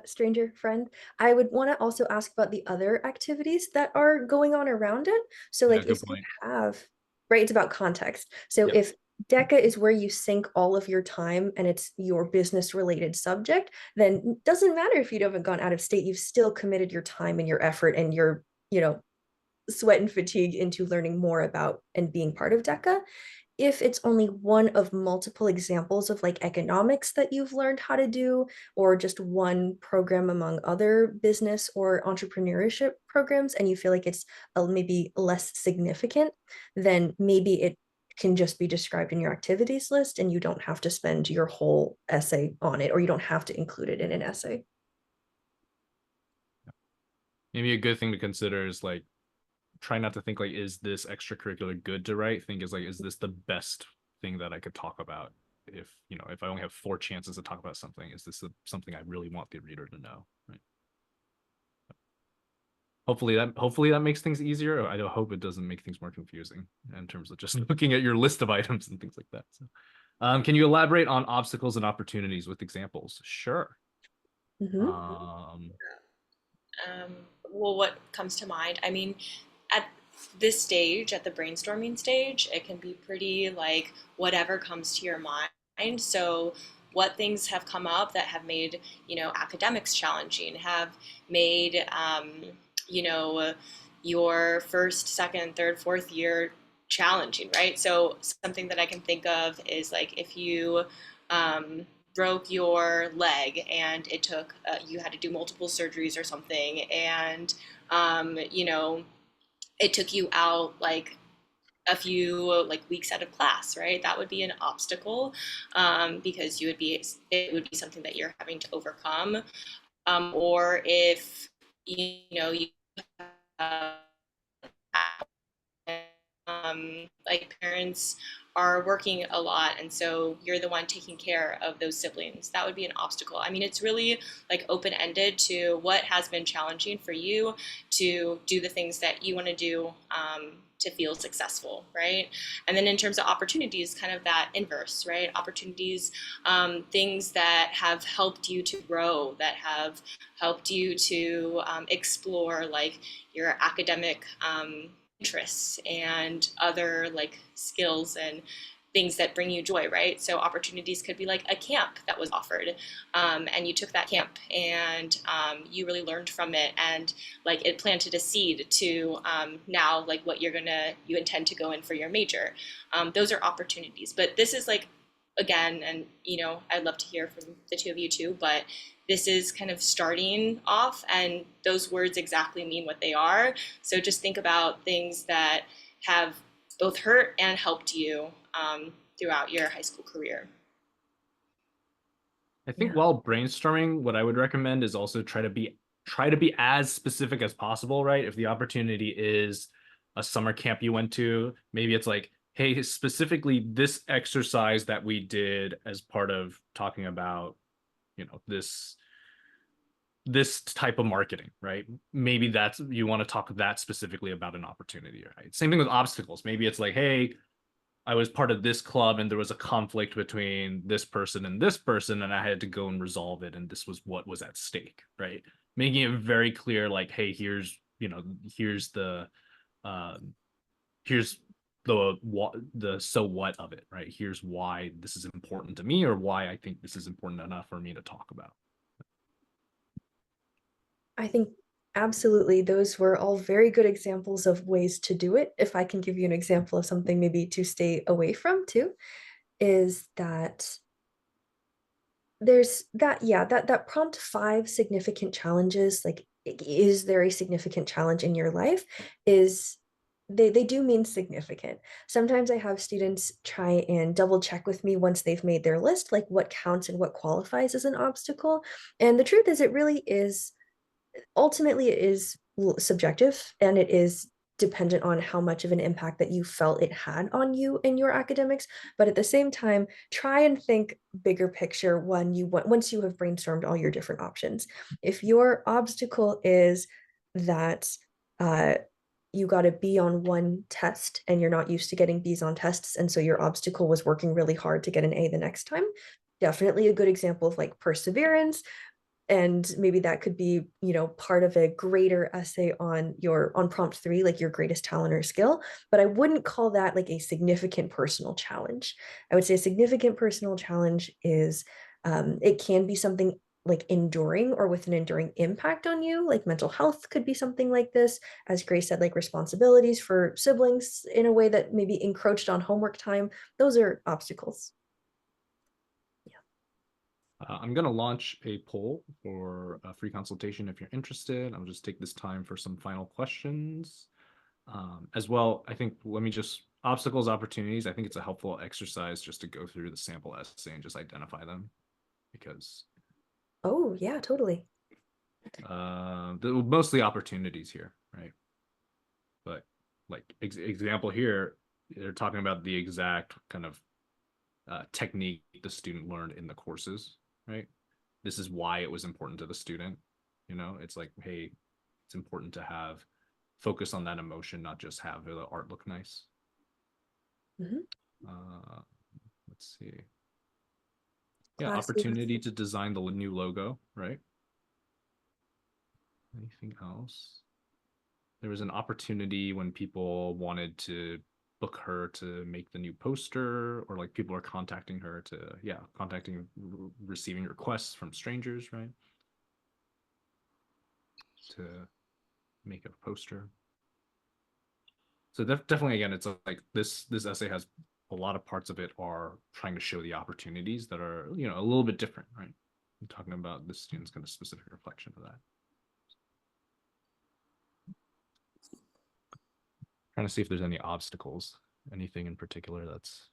stranger friend, I would want to also ask about the other activities that are going on around it. So like if you have, right, it's about context. So if DECA is where you sink all of your time and it's your business related subject, then it doesn't matter if you haven't gone out of state, you've still committed your time and your effort and your, sweat and fatigue into learning more about and being part of DECA. If it's only one of multiple examples of like economics that you've learned how to do, or just one program among other business or entrepreneurship programs, and you feel like it's maybe less significant, then maybe it can just be described in your activities list and you don't have to spend your whole essay on it, or you don't have to include it in an essay. Maybe a good thing to consider is like, try not to think like, is this extracurricular good to write? Think is like, is this the best thing that I could talk about? If I only have 4 chances to talk about something, is this something I really want the reader to know? Right. Hopefully that makes things easier. I hope it doesn't make things more confusing in terms of just looking at your list of items and things like that. So, can you elaborate on obstacles and opportunities with examples? Sure. Well, what comes to mind? I mean, at this stage, at the brainstorming stage, it can be pretty like whatever comes to your mind. So, what things have come up that have made, academics challenging, have made, your first, second, third, fourth year challenging, right? So, something that I can think of is like if you, broke your leg and it took you had to do multiple surgeries or something, and it took you out like a few like weeks out of class, right? That would be an obstacle, because it would be something that you're having to overcome, or if you have, like parents are working a lot and so you're the one taking care of those siblings, that would be an obstacle. I mean, it's really like open-ended to what has been challenging for you to do the things that you want to do, to feel successful, right? And then in terms of opportunities, kind of that inverse, right? Opportunities, things that have helped you to grow, that have helped you to explore like your academic interests and other like skills and things that bring you joy, right? So opportunities could be like a camp that was offered, and you took that camp and you really learned from it, and like it planted a seed to now like what you intend to go in for your major. Those are opportunities, but this is like, again, and I'd love to hear from the two of you too, but this is kind of starting off and those words exactly mean what they are. So just think about things that have both hurt and helped you throughout your high school career. I think while brainstorming, what I would recommend is also try to be as specific as possible, right? If the opportunity is a summer camp you went to, maybe it's like, hey, specifically this exercise that we did as part of talking about, this type of marketing, right? Maybe that's, you want to talk that specifically about an opportunity, right? Same thing with obstacles. Maybe it's like, hey, I was part of this club and there was a conflict between this person and I had to go and resolve it, and this was what was at stake, right? Making it very clear, like, hey, here's the um here's the so what of it, right? Here's why this is important to me, or why I think this is important enough for me to talk about. I think absolutely those were all very good examples of ways to do it. If I can give you an example of something maybe to stay away from too, is that there's that, yeah, that prompt 5 significant challenges, like is there a significant challenge in your life, is they do mean significant. Sometimes I have students try and double check with me once they've made their list, like what counts and what qualifies as an obstacle. And the truth is, it really is, ultimately it is subjective, and it is dependent on how much of an impact that you felt it had on you in your academics. But at the same time, try and think bigger picture when once you have brainstormed all your different options. If your obstacle is that uh, you got a B on one test and you're not used to getting B's on tests, and so your obstacle was working really hard to get an A the next time, definitely a good example of like perseverance. And maybe that could be, part of a greater essay on your on prompt 3, like your greatest talent or skill. But I wouldn't call that like a significant personal challenge. I would say a significant personal challenge is, it can be something like enduring or with an enduring impact on you, like mental health could be something like this. As Grace said, like responsibilities for siblings in a way that maybe encroached on homework time. Those are obstacles. I'm going to launch a poll for a free consultation if you're interested. I'll just take this time for some final questions. As well, I think, let me just, obstacles, opportunities, I think it's a helpful exercise just to go through the sample essay and just identify them, because Oh, yeah, totally. mostly opportunities here, right? But like example here, they're talking about the exact kind of technique the student learned in the courses, right? This is why it was important to the student. It's like, hey, it's important to have focus on that emotion, not just have the art look nice. Mhm. Let's see. Yeah, Class opportunity to design the new logo, right? Anything else? There was an opportunity when people wanted to book her to make the new poster, or like people are contacting her to, yeah, receiving requests from strangers, right? To make a poster. So definitely, again, it's like this essay has a lot of parts of it are trying to show the opportunities that are, a little bit different, right? I'm talking about the student's kind of specific reflection of that. Trying to see if there's any obstacles, anything in particular that's.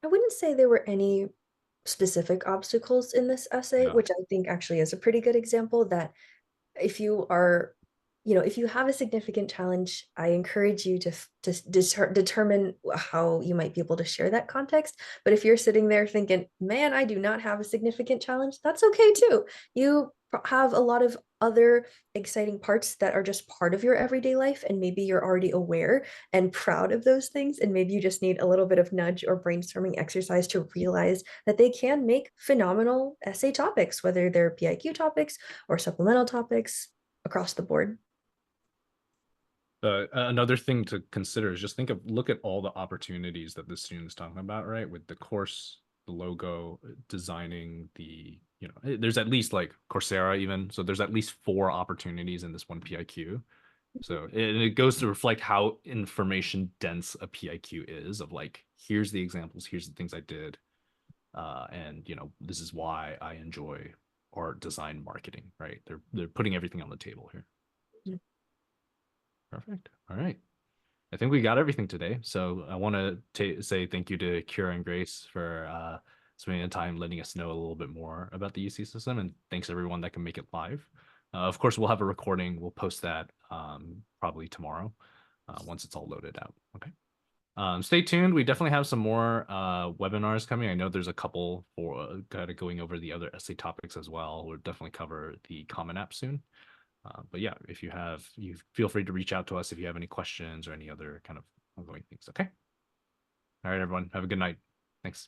I wouldn't say there were any specific obstacles in this essay, Yeah. which I think actually is a pretty good example that if you are, if you have a significant challenge, I encourage you to determine how you might be able to share that context. But if you're sitting there thinking, man, I do not have a significant challenge, that's okay too. You have a lot of other exciting parts that are just part of your everyday life, and maybe you're already aware and proud of those things, and maybe you just need a little bit of nudge or brainstorming exercise to realize that they can make phenomenal essay topics, whether they're PIQ topics or supplemental topics across the board. Another thing to consider is just look at all the opportunities that the student's talking about, right? With the course, the logo, designing the, there's at least like Coursera even. So there's at least 4 opportunities in this one PIQ. So it goes to reflect how information dense a PIQ is, of like, here's the examples, here's the things I did. And this is why I enjoy art, design, marketing, right? They're putting everything on the table here. Perfect. All right. I think we got everything today. So I want to say thank you to Kira and Grace for spending the time letting us know a little bit more about the UC system. And thanks everyone that can make it live. Of course, we'll have a recording. We'll post that probably tomorrow once it's all loaded out. Okay. Stay tuned. We definitely have some more webinars coming. I know there's a couple for kind of going over the other essay topics as well. We'll definitely cover the Common App soon. But yeah, if you feel free to reach out to us if you have any questions or any other kind of ongoing things. Okay. All right, everyone. Have a good night. Thanks.